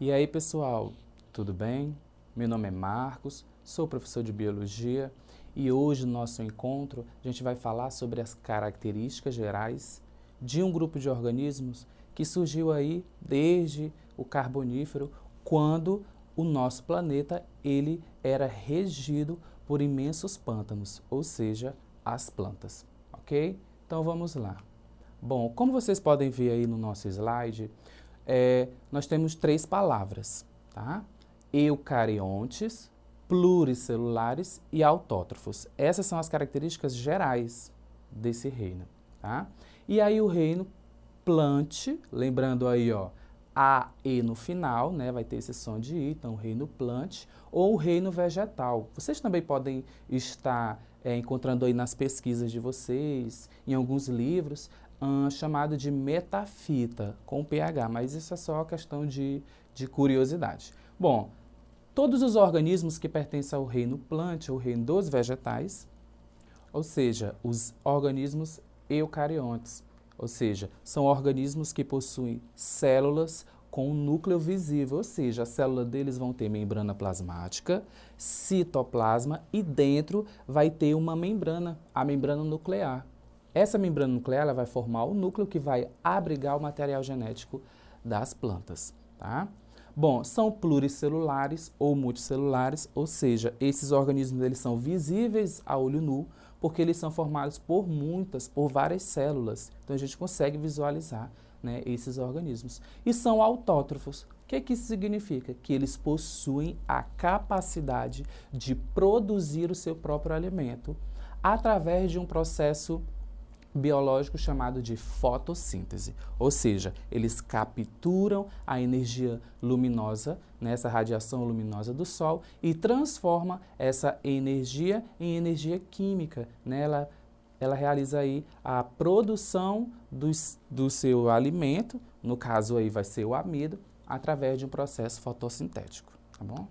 E aí, pessoal, tudo bem? Meu nome é Marcos, sou professor de Biologia e hoje no nosso encontro a gente vai falar sobre as características gerais de um grupo de organismos que surgiu aí desde o Carbonífero, quando o nosso planeta ele era regido por imensos pântanos, ou seja, as plantas, ok? Então vamos lá. Bom, como vocês podem ver aí no nosso slide, nós temos 3 palavras, tá? Eucariontes, pluricelulares e autótrofos. Essas são as características gerais desse reino, tá? E aí o reino plant, lembrando aí, ó, A, E no final, né? Vai ter esse som de I, então o reino plant, ou o reino vegetal. Vocês também podem estar encontrando aí nas pesquisas de vocês, em alguns livros, chamado de metafita, com pH, mas isso é só questão de curiosidade. Bom, todos os organismos que pertencem ao reino plant, ou reino dos vegetais, ou seja, os organismos eucariontes, ou seja, são organismos que possuem células com um núcleo visível, ou seja, a célula deles vão ter membrana plasmática, citoplasma e dentro vai ter uma membrana, a membrana nuclear. Essa membrana nuclear ela vai formar o núcleo que vai abrigar o material genético das plantas, tá? Bom, são pluricelulares ou multicelulares, ou seja, esses organismos eles são visíveis a olho nu, porque eles são formados por várias células. Então a gente consegue visualizar, né, esses organismos. E são autótrofos. O que isso significa? Que eles possuem a capacidade de produzir o seu próprio alimento através de um processo biológico chamado de fotossíntese, ou seja, eles capturam a energia luminosa, né, essa radiação luminosa do Sol e transforma essa energia em energia química, né? Ela realiza aí a produção do seu alimento, no caso aí vai ser o amido, através de um processo fotossintético, tá bom?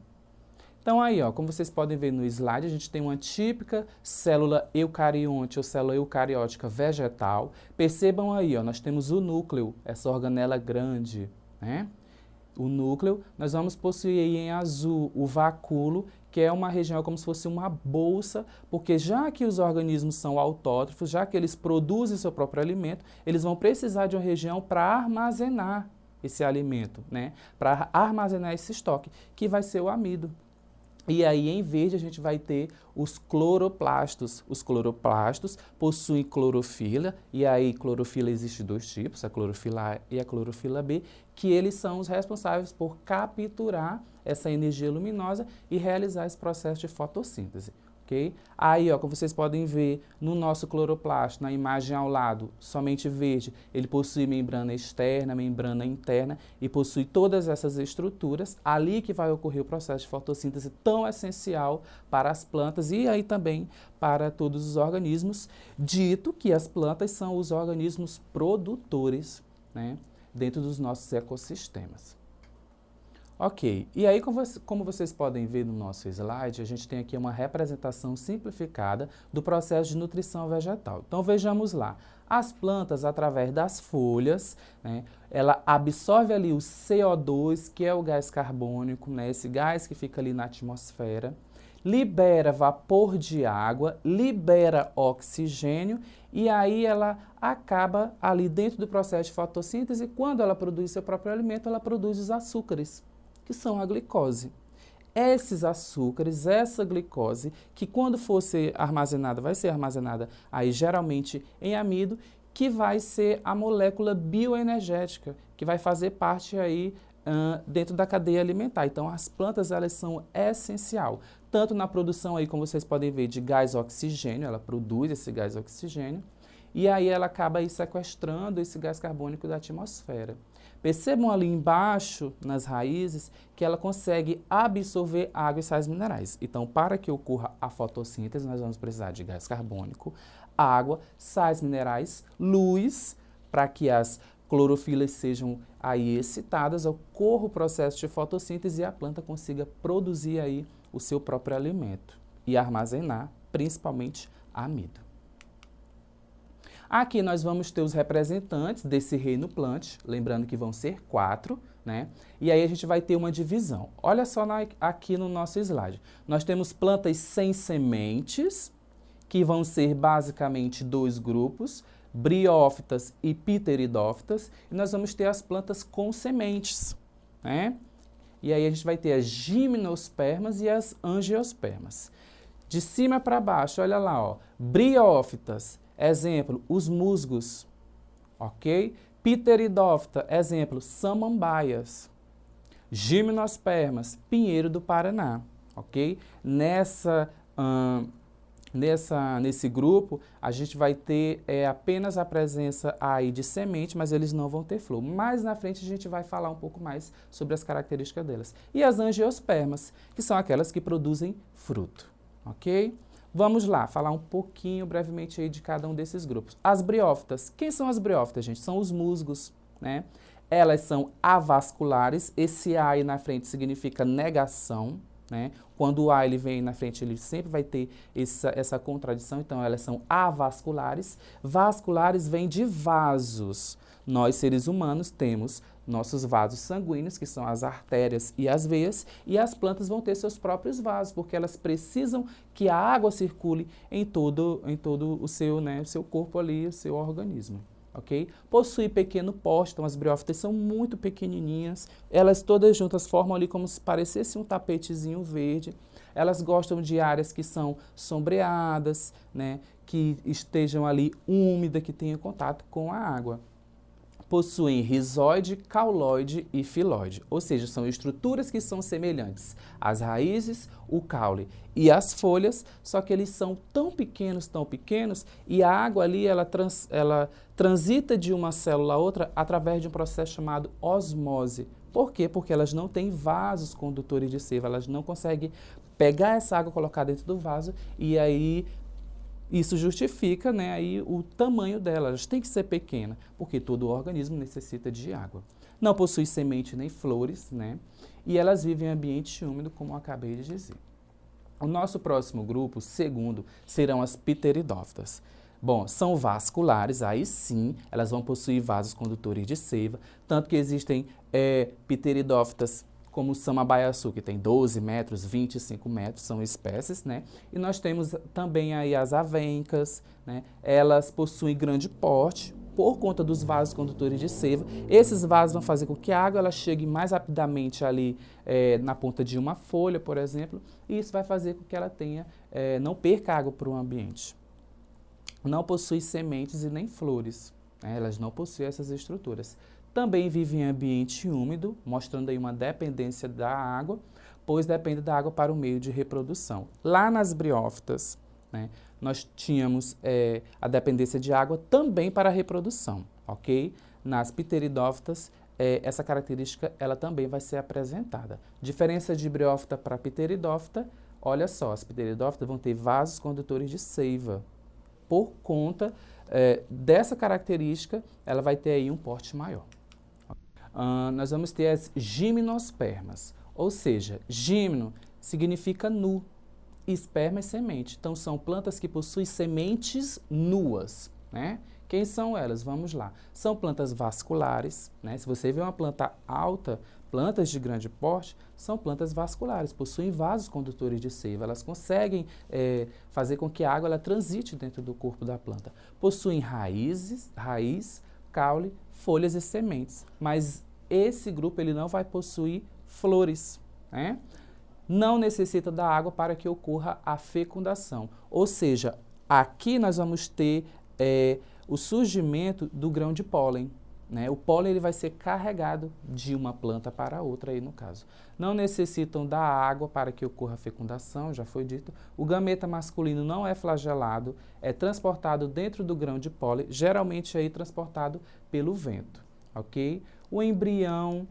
Então aí, ó, como vocês podem ver no slide, a gente tem uma típica célula eucarionte ou célula eucariótica vegetal. Percebam aí, ó, nós temos o núcleo, essa organela grande, né? O núcleo, nós vamos possuir aí em azul o vacúolo, que é uma região como se fosse uma bolsa, porque já que os organismos são autótrofos, já que eles produzem seu próprio alimento, eles vão precisar de uma região para armazenar esse alimento, né? Para armazenar esse estoque, que vai ser o amido. E aí, em verde, a gente vai ter os cloroplastos. Os cloroplastos possuem clorofila, e aí clorofila existe 2 tipos, a clorofila A e a clorofila B, que eles são os responsáveis por capturar essa energia luminosa e realizar esse processo de fotossíntese. Okay? Aí, ó, como vocês podem ver, no nosso cloroplasto, na imagem ao lado, somente verde, ele possui membrana externa, membrana interna e possui todas essas estruturas, ali que vai ocorrer o processo de fotossíntese tão essencial para as plantas e aí também para todos os organismos, dito que as plantas são os organismos produtores, né, dentro dos nossos ecossistemas. Ok, e aí como vocês podem ver no nosso slide, a gente tem aqui uma representação simplificada do processo de nutrição vegetal. Então vejamos lá, as plantas através das folhas, né, ela absorve ali o CO2, que é o gás carbônico, né, esse gás que fica ali na atmosfera, libera vapor de água, libera oxigênio e aí ela acaba ali dentro do processo de fotossíntese, quando ela produz seu próprio alimento, ela produz os açúcares, que são a glicose. Esses açúcares, essa glicose, que quando for ser armazenada, vai ser armazenada aí geralmente em amido, que vai ser a molécula bioenergética, que vai fazer parte aí dentro da cadeia alimentar. Então as plantas elas são essencial, tanto na produção aí, como vocês podem ver, de gás oxigênio, ela produz esse gás oxigênio, e aí ela acaba aí sequestrando esse gás carbônico da atmosfera. Percebam ali embaixo, nas raízes, que ela consegue absorver água e sais minerais. Então, para que ocorra a fotossíntese, nós vamos precisar de gás carbônico, água, sais minerais, luz, para que as clorofilas sejam aí excitadas, ocorra o processo de fotossíntese e a planta consiga produzir aí o seu próprio alimento e armazenar, principalmente, amido. Aqui nós vamos ter os representantes desse reino plant, lembrando que vão ser 4, né? E aí a gente vai ter uma divisão. Olha só aqui no nosso slide. Nós temos plantas sem sementes, que vão ser basicamente 2 grupos, briófitas e pteridófitas, e nós vamos ter as plantas com sementes, né? E aí a gente vai ter as gimnospermas e as angiospermas. De cima para baixo, olha lá, ó, briófitas, exemplo, os musgos, ok? Pteridófita, exemplo, samambaias. Gimnospermas, pinheiro do Paraná, ok? Nesse grupo, a gente vai ter apenas a presença aí de semente, mas eles não vão ter flor. Mais na frente a gente vai falar um pouco mais sobre as características delas. E as angiospermas, que são aquelas que produzem fruto, ok? Vamos lá, falar um pouquinho brevemente aí de cada um desses grupos. As briófitas. Quem são as briófitas, gente? São os musgos, né? Elas são avasculares. Esse A aí na frente significa negação, né? Quando o A ele vem na frente, ele sempre vai ter essa contradição. Então, elas são avasculares. Vasculares vem de vasos. Nós, seres humanos, temos nossos vasos sanguíneos, que são as artérias e as veias, e as plantas vão ter seus próprios vasos, porque elas precisam que a água circule em todo o seu, né, o seu corpo ali, o seu organismo. Okay? Possui pequeno porte, então as briófitas são muito pequenininhas, elas todas juntas formam ali como se parecesse um tapetezinho verde. Elas gostam de áreas que são sombreadas, né, que estejam ali úmidas, que tenham contato com a água. Possuem rizóide, cauloide e filóide, ou seja, são estruturas que são semelhantes às raízes, o caule e as folhas, só que eles são tão pequenos, e a água ali ela transita de uma célula a outra através de um processo chamado osmose. Por quê? Porque elas não têm vasos condutores de seiva, elas não conseguem pegar essa água, colocar dentro do vaso e aí isso justifica, né, aí o tamanho delas, tem que ser pequena, porque todo organismo necessita de água. Não possui semente nem flores, né, e elas vivem em ambiente úmido, como eu acabei de dizer. O nosso próximo grupo, segundo, serão as pteridófitas. Bom, são vasculares, aí sim, elas vão possuir vasos condutores de seiva, tanto que existem pteridófitas como o samambaiaçu, que tem 12 metros, 25 metros, são espécies, né? E nós temos também aí as avencas, né? Elas possuem grande porte por conta dos vasos condutores de seiva. Esses vasos vão fazer com que a água ela chegue mais rapidamente ali na ponta de uma folha, por exemplo, e isso vai fazer com que ela tenha, não perca água para o ambiente. Não possui sementes e nem flores, né? Elas não possuem essas estruturas. Também vive em ambiente úmido, mostrando aí uma dependência da água, pois depende da água para o meio de reprodução. Lá nas briófitas, né, nós tínhamos a dependência de água também para a reprodução, ok? Nas pteridófitas, essa característica ela também vai ser apresentada. Diferença de briófita para pteridófita, olha só, as pteridófitas vão ter vasos condutores de seiva. Por conta dessa característica, ela vai ter aí um porte maior. Nós vamos ter as gimnospermas, ou seja, gimno significa nu, esperma é semente. Então, são plantas que possuem sementes nuas, né? Quem são elas? Vamos lá. São plantas vasculares, né? Se você vê uma planta alta, plantas de grande porte, são plantas vasculares, possuem vasos condutores de seiva, elas conseguem fazer com que a água ela transite dentro do corpo da planta. Possuem raiz, caule, folhas e sementes, mas esse grupo ele não vai possuir flores, né? Não necessita da água para que ocorra a fecundação, ou seja, aqui nós vamos ter o surgimento do grão de pólen, né? O pólen ele vai ser carregado de uma planta para outra, aí no caso. Não necessitam da água para que ocorra a fecundação, já foi dito. O gameta masculino não é flagelado, é transportado dentro do grão de pólen, geralmente aí transportado pelo vento, ok? O embrião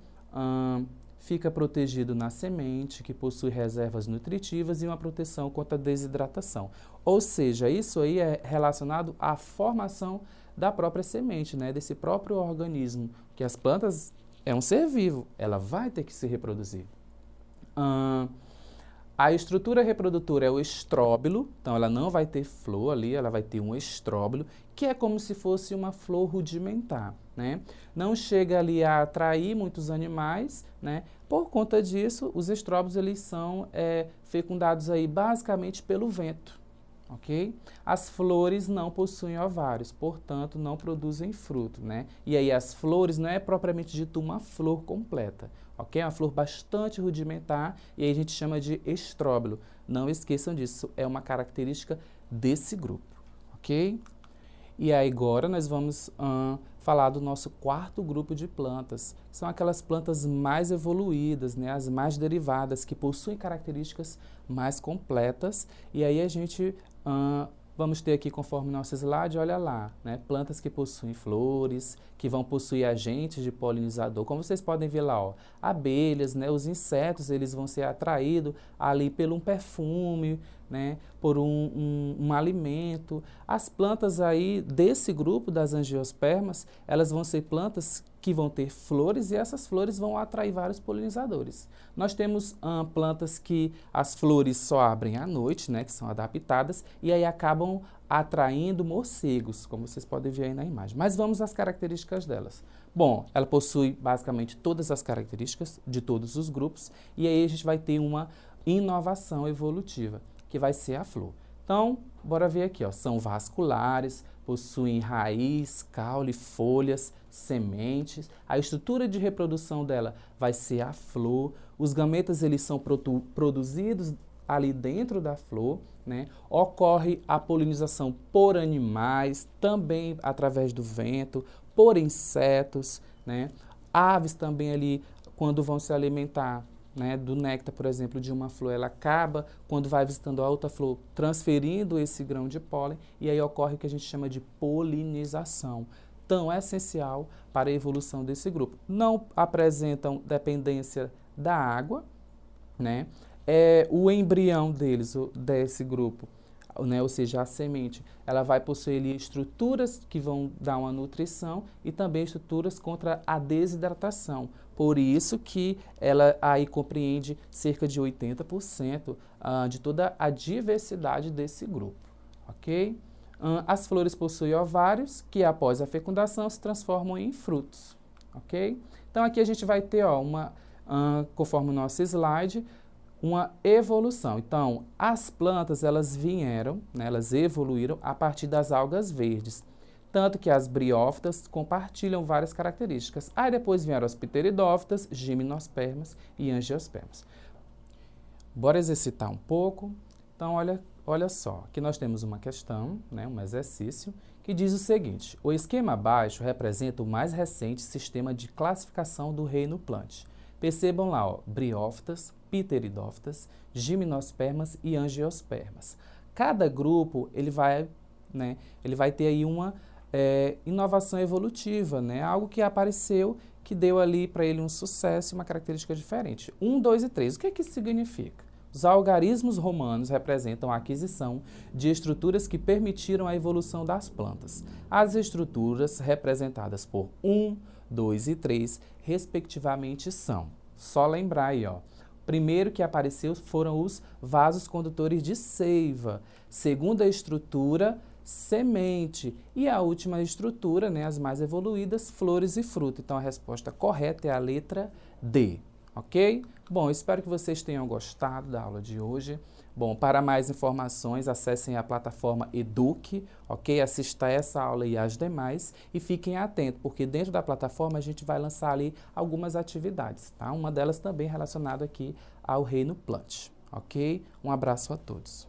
fica protegido na semente, que possui reservas nutritivas e uma proteção contra a desidratação. Ou seja, isso aí é relacionado à formação da própria semente, né? Desse próprio organismo, que as plantas é um ser vivo, ela vai ter que se reproduzir. A estrutura reprodutora é o estróbilo, então ela não vai ter flor ali, ela vai ter um estróbilo, que é como se fosse uma flor rudimentar, né? Não chega ali a atrair muitos animais, né? Por conta disso, os estróbilos eles são fecundados aí basicamente pelo vento, ok? As flores não possuem ovários, portanto não produzem fruto, né? E aí as flores não é propriamente dito uma flor completa, ok? É uma flor bastante rudimentar e aí a gente chama de estróbilo. Não esqueçam disso, é uma característica desse grupo, ok? E aí agora nós vamos falar do nosso quarto grupo de plantas. São aquelas plantas mais evoluídas, né, as mais derivadas, que possuem características mais completas. E aí a gente vamos ter aqui, conforme nosso slide, olha lá, né, plantas que possuem flores, que vão possuir agentes de polinizador. Como vocês podem ver lá, ó, abelhas, né, os insetos, eles vão ser atraídos ali pelo um perfume, né, por um alimento. As plantas aí desse grupo das angiospermas, elas vão ser plantas que vão ter flores e essas flores vão atrair vários polinizadores. Nós temos plantas que as flores só abrem à noite, né, que são adaptadas, e aí acabam atraindo morcegos, como vocês podem ver aí na imagem. Mas vamos às características delas. Bom, ela possui basicamente todas as características de todos os grupos, e aí a gente vai ter uma inovação evolutiva, que vai ser a flor. Então, bora ver aqui, ó, são vasculares, possuem raiz, caule, folhas, sementes. A estrutura de reprodução dela vai ser a flor. Os gametas eles são produzidos ali dentro da flor, né? Ocorre a polinização por animais, também através do vento, por insetos, né? Aves também ali, quando vão se alimentar, né, do néctar, por exemplo, de uma flor, ela acaba, quando vai visitando a outra flor, transferindo esse grão de pólen, e aí ocorre o que a gente chama de polinização. Tão essencial para a evolução desse grupo. Não apresentam dependência da água, né? O embrião deles, desse grupo, né, ou seja, a semente, ela vai possuir ali estruturas que vão dar uma nutrição e também estruturas contra a desidratação. Por isso que ela aí compreende cerca de 80% de toda a diversidade desse grupo, ok? As flores possuem ovários que após a fecundação se transformam em frutos, ok? Então aqui a gente vai ter, ó, conforme o nosso slide, uma evolução. Então, as plantas, elas vieram, né, elas evoluíram a partir das algas verdes. Tanto que as briófitas compartilham várias características. Aí depois vieram as pteridófitas, gimnospermas e angiospermas. Bora exercitar um pouco. Então, olha só, aqui nós temos uma questão, né, um exercício, que diz o seguinte: o esquema abaixo representa o mais recente sistema de classificação do reino plant. Percebam lá, ó, briófitas, pteridófitas, gimnospermas e angiospermas. Cada grupo ele vai ter aí uma inovação evolutiva, né? Algo que apareceu que deu ali para ele um sucesso e uma característica diferente. 1, 2 e 3. O que isso significa? Os algarismos romanos representam a aquisição de estruturas que permitiram a evolução das plantas. As estruturas representadas por 1, 2 e 3, respectivamente, são. Só lembrar aí, ó. Primeiro que apareceu foram os vasos condutores de seiva. Segunda estrutura, semente. E a última estrutura, né, as mais evoluídas, flores e fruto. Então a resposta correta é a letra D, ok? Bom, espero que vocês tenham gostado da aula de hoje. Bom, para mais informações, acessem a plataforma Eduque, ok? Assista essa aula e as demais e fiquem atentos, porque dentro da plataforma a gente vai lançar ali algumas atividades, tá? Uma delas também relacionada aqui ao Reino Plant, ok? Um abraço a todos.